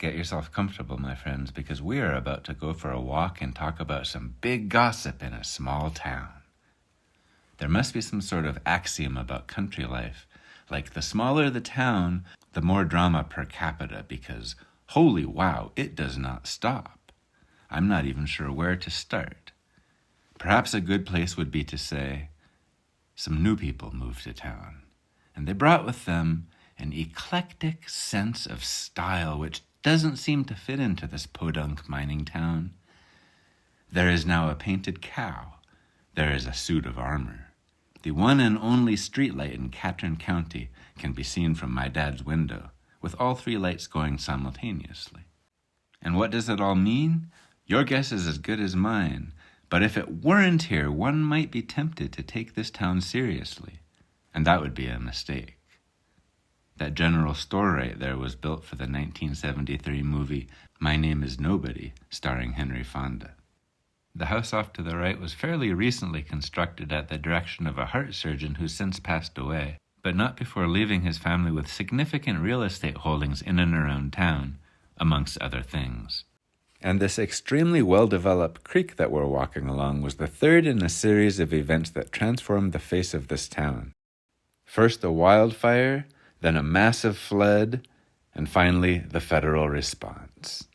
Get yourself comfortable, my friends, because we are about to go for a walk and talk about some big gossip in a small town. There must be some sort of axiom about country life, like the smaller the town, the more drama per capita, because holy wow, it does not stop. I'm not even sure where to start. Perhaps a good place would be to say, some new people moved to town, and they brought with them an eclectic sense of style which doesn't seem to fit into this podunk mining town. There is now a painted cow. There is a suit of armor. The one and only streetlight in Catron County can be seen from my dad's window, with all three lights going simultaneously. And what does it all mean? Your guess is as good as mine, but if it weren't here, one might be tempted to take this town seriously, and that would be a mistake. That general store right there was built for the 1973 movie My Name is Nobody, starring Henry Fonda. The house off to the right was fairly recently constructed at the direction of a heart surgeon who's since passed away, but not before leaving his family with significant real estate holdings in and around town, amongst other things. And this extremely well-developed creek that we're walking along was the third in a series of events that transformed the face of this town. First a wildfire, then a massive flood, and finally the federal response.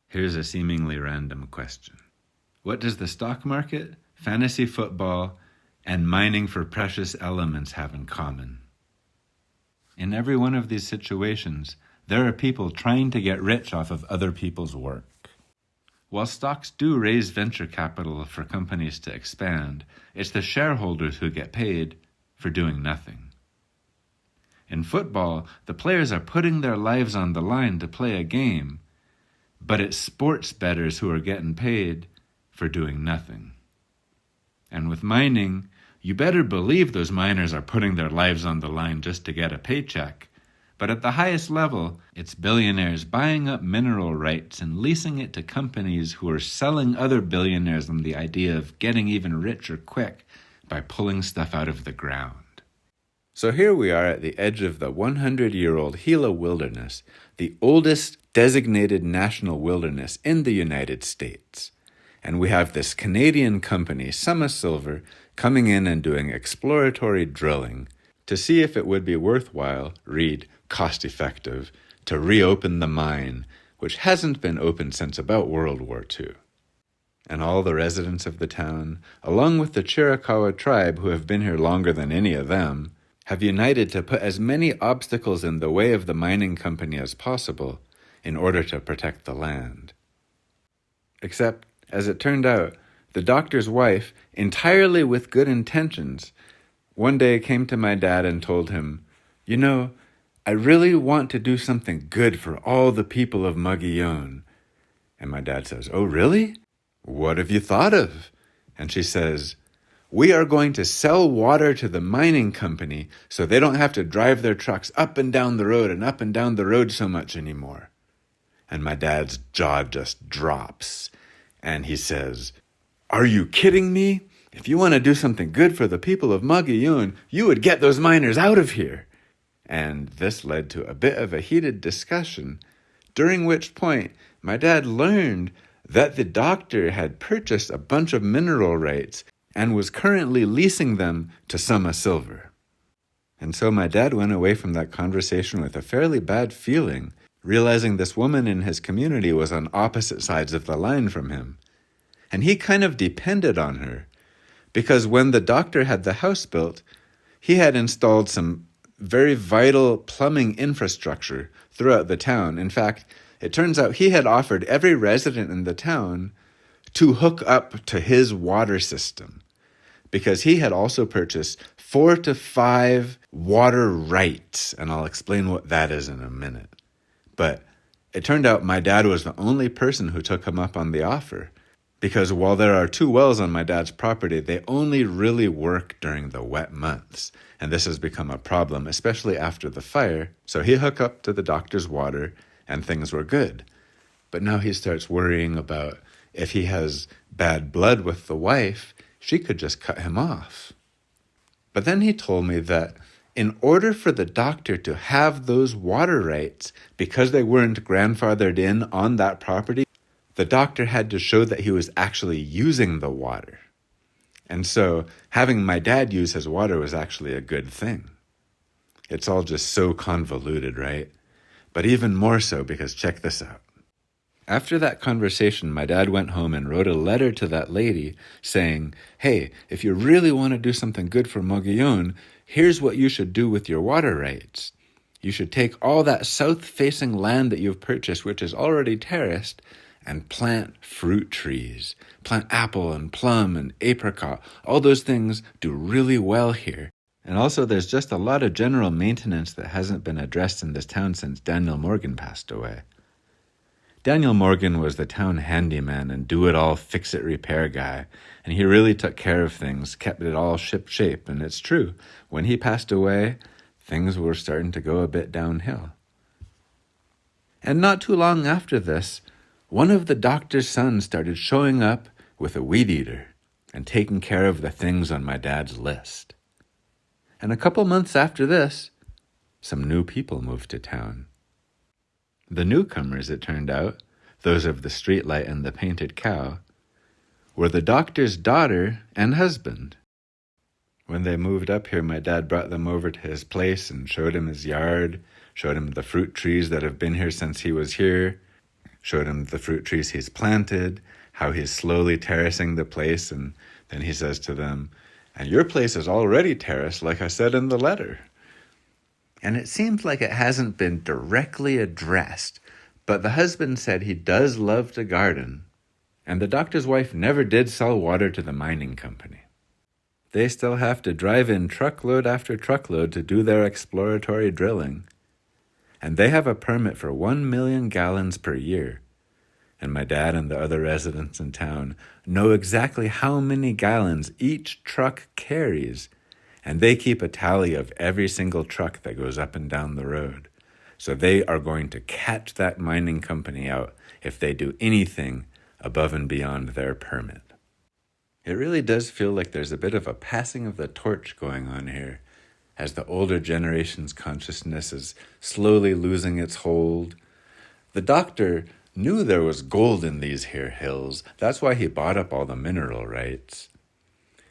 Here's a seemingly random question. What does the stock market, fantasy football, and mining for precious elements have in common? In every one of these situations, there are people trying to get rich off of other people's work. While stocks do raise venture capital for companies to expand, it's the shareholders who get paid for doing nothing. In football, the players are putting their lives on the line to play a game, but it's sports bettors who are getting paid for doing nothing. And with mining, you better believe those miners are putting their lives on the line just to get a paycheck. But at the highest level, it's billionaires buying up mineral rights and leasing it to companies who are selling other billionaires on the idea of getting even richer quick by pulling stuff out of the ground. So here we are at the edge of the 100-year-old Gila Wilderness, the oldest designated national wilderness in the United States. And we have this Canadian company, Summa Silver, coming in and doing exploratory drilling to see if it would be worthwhile, read cost-effective, to reopen the mine, which hasn't been opened since about World War II. And all the residents of the town, along with the Chiricahua tribe who have been here longer than any of them, have united to put as many obstacles in the way of the mining company as possible in order to protect the land. Except, as it turned out, the doctor's wife, entirely with good intentions, one day came to my dad and told him, "You know, I really want to do something good for all the people of Mogollon." And my dad says, "Oh, really? What have you thought of?" And she says, "We are going to sell water to the mining company so they don't have to drive their trucks up and down the road and up and down the road so much anymore." And my dad's jaw just drops. And he says, "Are you kidding me? If you want to do something good for the people of Mogollon, you would get those miners out of here." And this led to a bit of a heated discussion, during which point my dad learned that the doctor had purchased a bunch of mineral rights and was currently leasing them to Summa Silver. And so my dad went away from that conversation with a fairly bad feeling, realizing this woman in his community was on opposite sides of the line from him. And he kind of depended on her, because when the doctor had the house built, he had installed some very vital plumbing infrastructure throughout the town. In fact, it turns out he had offered every resident in the town to hook up to his water system, because he had also purchased 4 to 5 water rights, and I'll explain what that is in a minute. But it turned out my dad was the only person who took him up on the offer, because while there are 2 wells on my dad's property, they only really work during the wet months, and this has become a problem, especially after the fire. So he hooked up to the doctor's water, and things were good. But now he starts worrying about if he has bad blood with the wife, she could just cut him off. But then he told me that In order for the doctor to have those water rights, because they weren't grandfathered in on that property, the doctor had to show that he was actually using the water. And so having my dad use his water was actually a good thing. It's all just so convoluted, right? But even more so because check this out. After that conversation, my dad went home and wrote a letter to that lady saying, hey, if you really want to do something good for Mogollon, here's what you should do with your water rights. You should take all that south-facing land that you've purchased, which is already terraced, and plant fruit trees. Plant apple and plum and apricot. All those things do really well here. And also there's just a lot of general maintenance that hasn't been addressed in this town since Daniel Morgan passed away. Daniel Morgan was the town handyman and do-it-all, fix-it, repair guy, and he really took care of things, kept it all ship-shape, and it's true. When he passed away, things were starting to go a bit downhill. And not too long after this, one of the doctor's sons started showing up with a weed eater and taking care of the things on my dad's list. And a couple months after this, some new people moved to town. The newcomers, it turned out, those of the streetlight and the painted cow, were the doctor's daughter and husband. When they moved up here, my dad brought them over to his place and showed him his yard, showed him the fruit trees that have been here since he was here, showed him the fruit trees he's planted, how he's slowly terracing the place, and then he says to them, and your place is already terraced like I said in the letter. And it seems like it hasn't been directly addressed, but the husband said he does love to garden, and the doctor's wife never did sell water to the mining company. They still have to drive in truckload after truckload to do their exploratory drilling, and they have a permit for 1 million gallons per year. And my dad and the other residents in town know exactly how many gallons each truck carries, and they keep a tally of every single truck that goes up and down the road. So they are going to catch that mining company out if they do anything above and beyond their permit. It really does feel like there's a bit of a passing of the torch going on here, as the older generation's consciousness is slowly losing its hold. The doctor knew there was gold in these here hills. That's why he bought up all the mineral rights.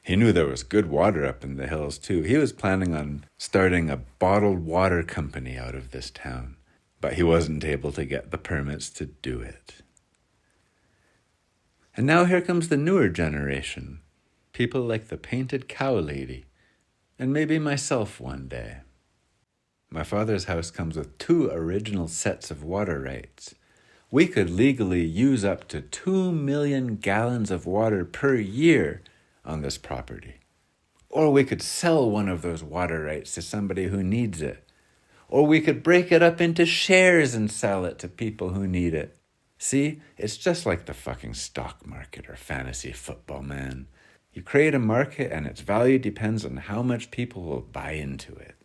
He knew there was good water up in the hills, too. He was planning on starting a bottled water company out of this town, but he wasn't able to get the permits to do it. And now here comes the newer generation, people like the painted cow lady, and maybe myself one day. My father's house comes with 2 original sets of water rights. We could legally use up to 2 million gallons of water per year on this property. Or we could sell one of those water rights to somebody who needs it. Or we could break it up into shares and sell it to people who need it. See, it's just like the fucking stock market or fantasy football, man. You create a market and its value depends on how much people will buy into it.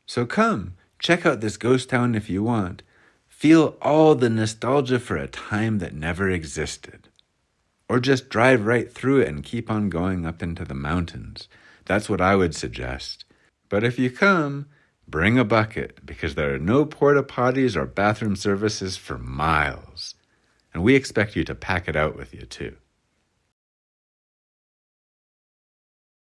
So come, check out this ghost town if you want. Feel all the nostalgia for a time that never existed. Or just drive right through it and keep on going up into the mountains. That's what I would suggest. But if you come, bring a bucket, because there are no porta potties or bathroom services for miles. And we expect you to pack it out with you too.